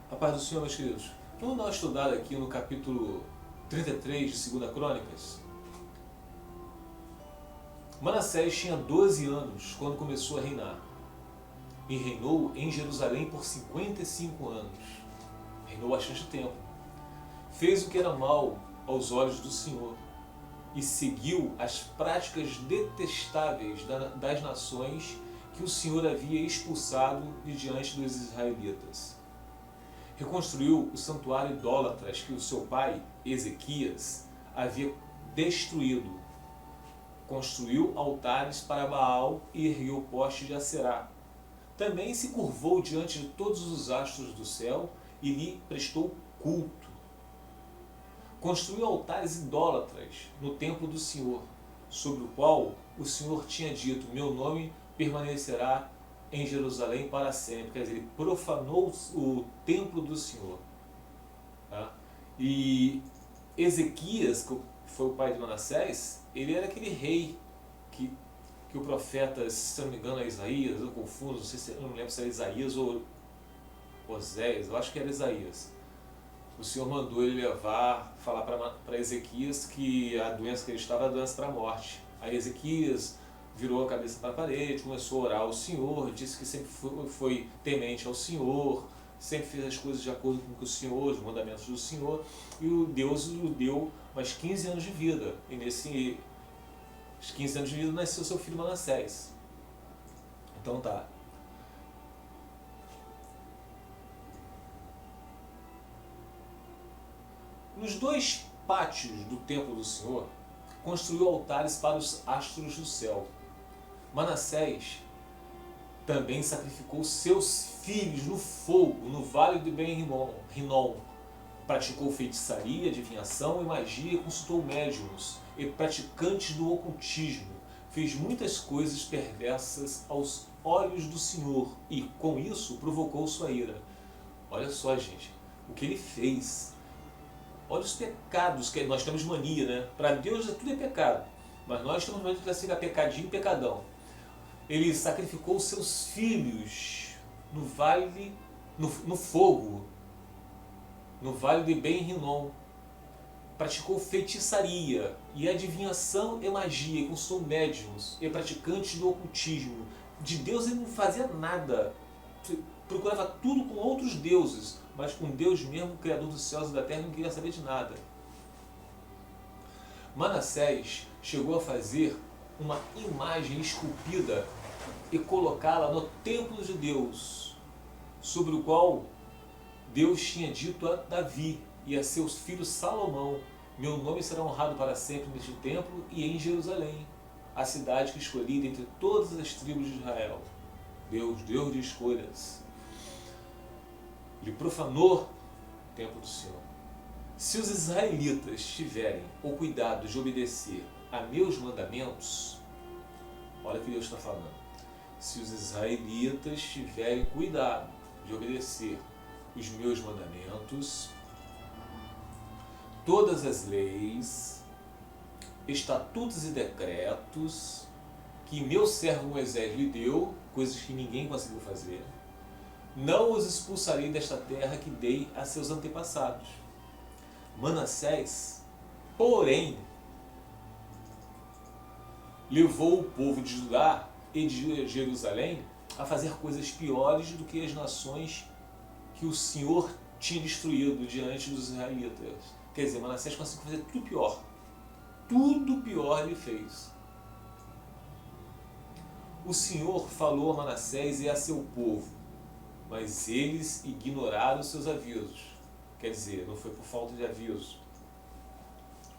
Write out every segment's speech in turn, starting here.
A paz do Senhor, meus queridos. Vamos dar uma estudada aqui no capítulo 33 de 2 Crônicas. Manassés tinha 12 anos quando começou a reinar. E reinou em Jerusalém por 55 anos. Reinou bastante tempo. Fez o que era mal aos olhos do Senhor e seguiu as práticas detestáveis das nações que o Senhor havia expulsado de diante dos israelitas. Reconstruiu o santuário idólatras que o seu pai, Ezequias, havia destruído. Construiu altares para Baal e ergueu postes de Aserá. Também se curvou diante de todos os astros do céu e lhe prestou culto. Construiu altares idólatras no templo do Senhor, sobre o qual o Senhor tinha dito: meu nome permanecerá em Jerusalém para sempre. Quer dizer, ele profanou o templo do Senhor. Tá? E Ezequias, que foi o pai de Manassés, ele era aquele rei que o profeta, se não me engano, é Isaías, eu confundo, não lembro se era Isaías ou Oséias, eu acho que era Isaías. O Senhor mandou ele falar para Ezequias que a doença que ele estava era a doença para a morte. Aí Ezequias virou a cabeça para a parede, começou a orar ao Senhor, disse que sempre foi temente ao Senhor, sempre fez as coisas de acordo com o Senhor, os mandamentos do Senhor, e o Deus lhe deu mais 15 anos de vida. E nesses 15 anos de vida nasceu seu filho Manassés. Então tá. Nos dois pátios do templo do Senhor, construiu altares para os astros do céu. Manassés também sacrificou seus filhos no fogo, no vale de Ben-Rinom. Praticou feitiçaria, adivinhação e magia e consultou médiuns e praticantes do ocultismo. Fez muitas coisas perversas aos olhos do Senhor e, com isso, provocou sua ira. Olha só, gente, o que ele fez. Olha os pecados que nós temos mania, né? Para Deus tudo é pecado, mas nós temos mania de ser pecadinho e pecadão. Ele sacrificou seus filhos no vale, no fogo, no vale de Ben-Rinom. Praticou feitiçaria e adivinhação e magia, e consultou médiuns e praticantes do ocultismo. De Deus ele não fazia nada, procurava tudo com outros deuses, mas com Deus mesmo, Criador dos céus e da terra, não queria saber de nada. Manassés chegou a fazer uma imagem esculpida e colocá-la no templo de Deus, sobre o qual Deus tinha dito a Davi e a seus filhos Salomão: meu nome será honrado para sempre neste templo e em Jerusalém, a cidade que escolhi dentre todas as tribos de Israel. Deus de escolhas. Ele profanou o templo do Senhor. Se os israelitas tiverem o cuidado de obedecer a meus mandamentos, olha o que Deus está falando. Se os israelitas tiverem cuidado de obedecer os meus mandamentos, todas as leis, estatutos e decretos que meu servo Moisés lhe deu, coisas que ninguém conseguiu fazer, não os expulsarei desta terra que dei a seus antepassados. Manassés, porém, levou o povo de Judá e de Jerusalém a fazer coisas piores do que as nações que o Senhor tinha destruído diante dos israelitas. Quer dizer, Manassés conseguiu fazer tudo pior. Tudo pior ele fez. O Senhor falou a Manassés e a seu povo, mas eles ignoraram seus avisos. Quer dizer, não foi por falta de aviso.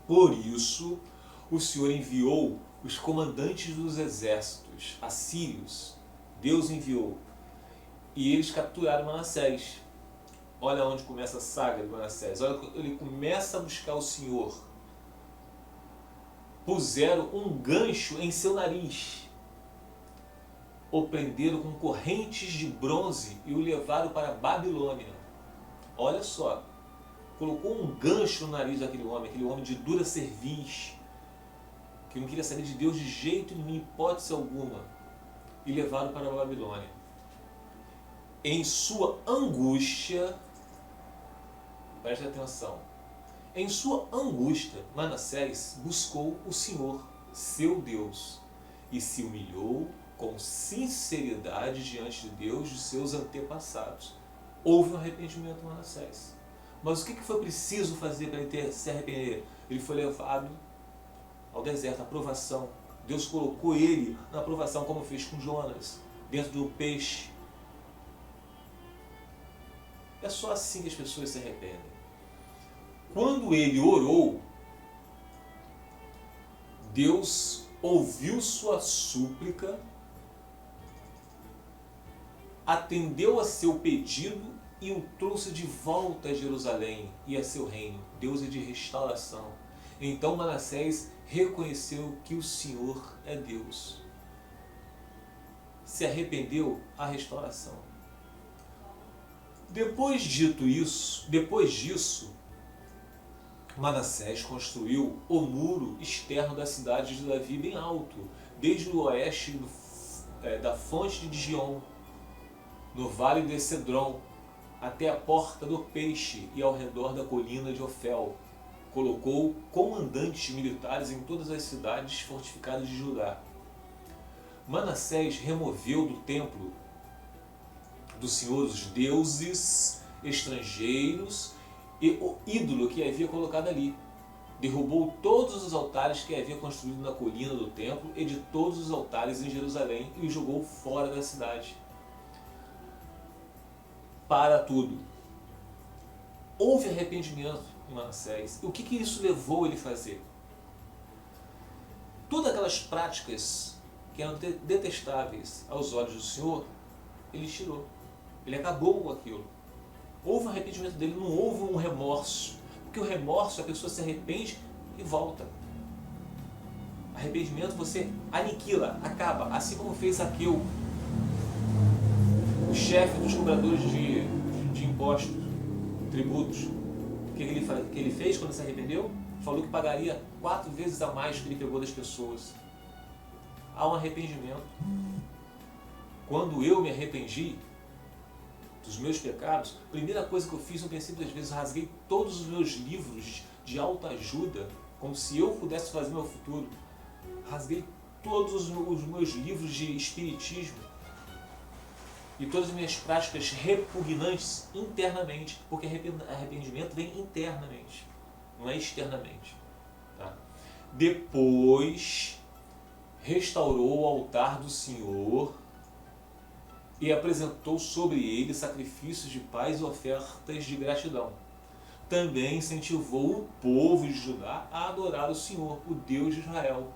Por isso, o Senhor enviou os comandantes dos exércitos assírios. Deus enviou. E eles capturaram Manassés. Olha onde começa a saga de Manassés. Olha, ele começa a buscar o Senhor. Puseram um gancho em seu nariz. O prenderam com correntes de bronze e o levaram para a Babilônia. Olha só, colocou um gancho no nariz daquele homem de dura cerviz, que não queria saber de Deus de jeito nenhum, hipótese alguma, e levaram para a Babilônia. Em sua angústia, preste atenção. Em sua angústia, Manassés buscou o Senhor, seu Deus, e se humilhou com sinceridade diante de Deus de seus antepassados. Houve um arrependimento em Manassés. Mas o que foi preciso fazer para ele se arrepender? Ele foi levado ao deserto, à provação. Deus colocou ele na provação, como fez com Jonas, dentro de um peixe. É só assim que as pessoas se arrependem. Quando ele orou, Deus ouviu sua súplica, atendeu a seu pedido e o trouxe de volta a Jerusalém e a seu reino. Deus é de restauração. Então Manassés reconheceu que o Senhor é Deus. Se arrependeu, a restauração. Depois disso, Manassés construiu o muro externo da cidade de Davi bem alto, desde o oeste da fonte de Gion, no vale de Cedron, até a porta do peixe e ao redor da colina de Ofel. Colocou comandantes militares em todas as cidades fortificadas de Judá. Manassés removeu do templo do Senhor os deuses estrangeiros e o ídolo que havia colocado ali. Derrubou todos os altares que havia construído na colina do templo e de todos os altares em Jerusalém e os jogou fora da cidade. Para tudo. Houve arrependimento em Manassés. E o que isso levou ele a fazer? Todas aquelas práticas que eram detestáveis aos olhos do Senhor, ele tirou. Ele acabou com aquilo. Houve um arrependimento dele, não houve um remorso. Porque o remorso, a pessoa se arrepende e volta. Arrependimento você aniquila, acaba. Assim como fez Zaqueu, o chefe dos cobradores de impostos, tributos. O que ele fez quando se arrependeu? Falou que pagaria 4 vezes a mais do que ele pegou das pessoas. Há um arrependimento. Quando eu me arrependi dos meus pecados, a primeira coisa que eu fiz, eu pensei 2 vezes, rasguei todos os meus livros de autoajuda, como se eu pudesse fazer meu futuro. Rasguei todos os meus livros de espiritismo e todas as minhas práticas repugnantes internamente, porque arrependimento vem internamente, não é externamente. Tá? Depois, restaurou o altar do Senhor e apresentou sobre ele sacrifícios de paz e ofertas de gratidão. Também incentivou o povo de Judá a adorar o Senhor, o Deus de Israel.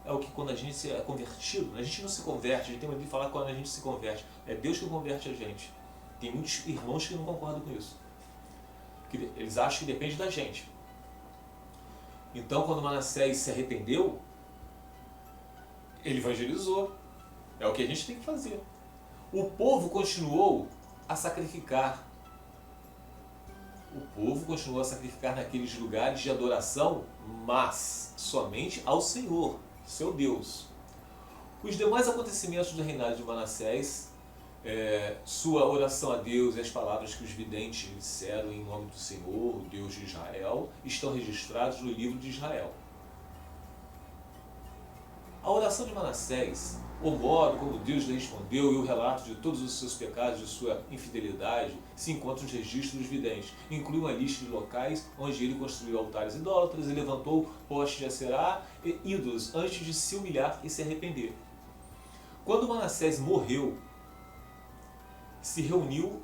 É o que quando a gente é convertido, a gente não se converte, a gente tem medo de falar quando a gente se converte. É Deus que converte a gente. Tem muitos irmãos que não concordam com isso. Eles acham que depende da gente. Então, quando Manassés se arrependeu, ele evangelizou. É o que a gente tem que fazer. O povo continuou a sacrificar. O povo continuou a sacrificar naqueles lugares de adoração, mas somente ao Senhor, seu Deus. Os demais acontecimentos do reinado de Manassés, sua oração a Deus e as palavras que os videntes disseram em nome do Senhor, o Deus de Israel, estão registrados no livro de Israel. A oração de Manassés, o modo como Deus lhe respondeu e o relato de todos os seus pecados, de sua infidelidade, se encontram nos registros dos videntes. Inclui uma lista de locais onde ele construiu altares idólatras e levantou postes de Aserá e ídolos antes de se humilhar e se arrepender. Quando Manassés morreu, se reuniu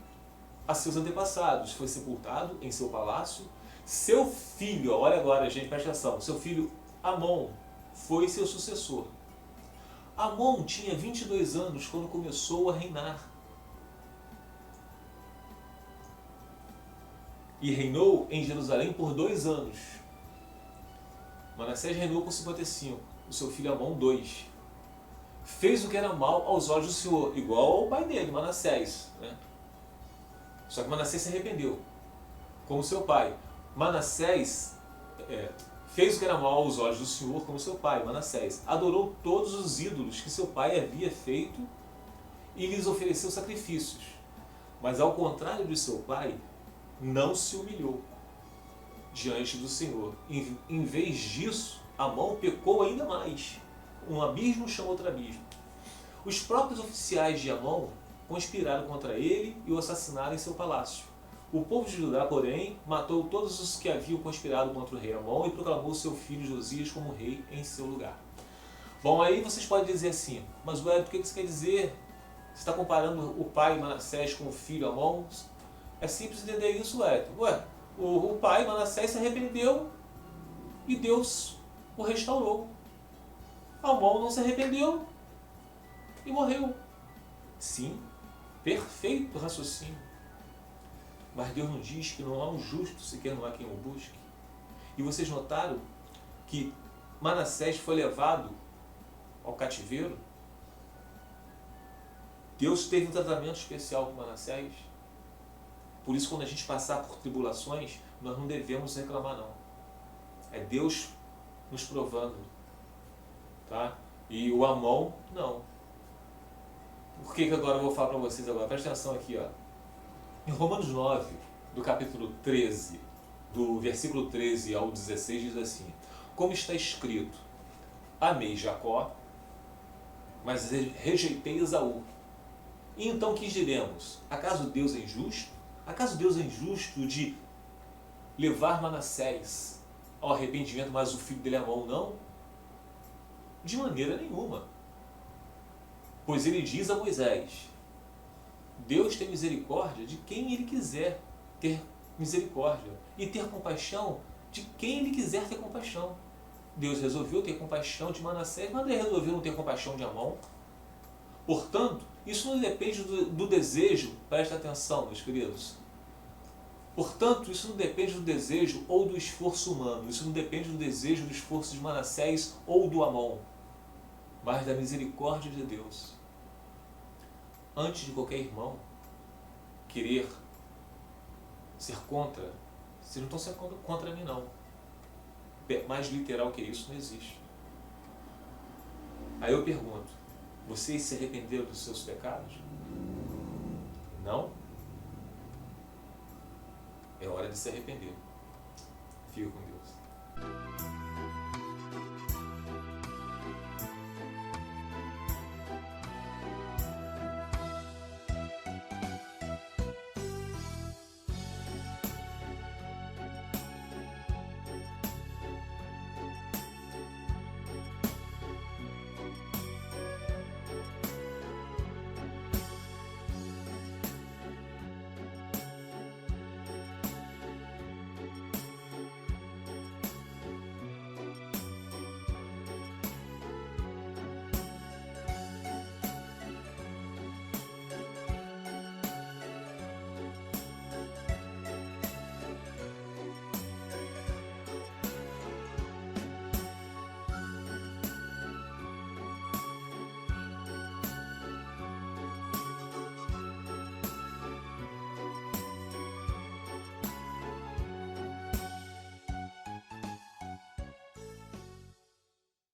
a seus antepassados, foi sepultado em seu palácio. Seu filho, olha agora gente, presta atenção, seu filho Amon foi seu sucessor. Amon tinha 22 anos quando começou a reinar. E reinou em Jerusalém por 2 anos. Manassés reinou por 55, o seu filho Amon 2. Fez o que era mal aos olhos do Senhor, igual ao pai dele, Manassés. Né? Só que Manassés se arrependeu, como seu pai. Manassés fez o que era mal aos olhos do Senhor, como seu pai, Manassés. Adorou todos os ídolos que seu pai havia feito e lhes ofereceu sacrifícios. Mas ao contrário de seu pai, não se humilhou diante do Senhor. Em vez disso, Amon pecou ainda mais. Um abismo chama outro abismo. Os próprios oficiais de Amon conspiraram contra ele e o assassinaram em seu palácio. O povo de Judá, porém, matou todos os que haviam conspirado contra o rei Amon e proclamou seu filho Josias como rei em seu lugar. Bom, aí vocês podem dizer assim, mas ué, o que isso quer dizer? Você está comparando o pai Manassés com o filho Amon? É simples entender isso, Wellington. Ué, o pai Manassés se arrependeu e Deus o restaurou. Amon não se arrependeu e morreu. Sim, perfeito raciocínio. Mas Deus não diz que não há um justo, sequer não há quem o busque. E vocês notaram que Manassés foi levado ao cativeiro? Deus teve um tratamento especial com Manassés. Por isso, quando a gente passar por tribulações, nós não devemos reclamar, não. É Deus nos provando. Tá? E o Amon, não. Por que agora eu vou falar para vocês agora? Presta atenção aqui, ó. Em Romanos 9, do capítulo 13, do versículo 13 ao 16, diz assim: como está escrito, amei Jacó, mas rejeitei Esaú. E então que diremos? Acaso Deus é injusto? Acaso Deus é injusto de levar Manassés ao arrependimento, mas o filho dele Amon não? De maneira nenhuma. Pois ele diz a Moisés: Deus tem misericórdia de quem ele quiser ter misericórdia e ter compaixão de quem ele quiser ter compaixão. Deus resolveu ter compaixão de Manassés, mas ele resolveu não ter compaixão de Amon. Portanto, isso não depende do desejo, presta atenção, meus queridos. Portanto, isso não depende do desejo ou do esforço humano, isso não depende do desejo, do esforço de Manassés ou do Amon, mas da misericórdia de Deus. Antes de qualquer irmão querer ser contra, vocês não estão sendo contra mim, não. Mais literal que isso não existe. Aí eu pergunto, vocês se arrependeram dos seus pecados? Não? É hora de se arrepender. Fica com Deus.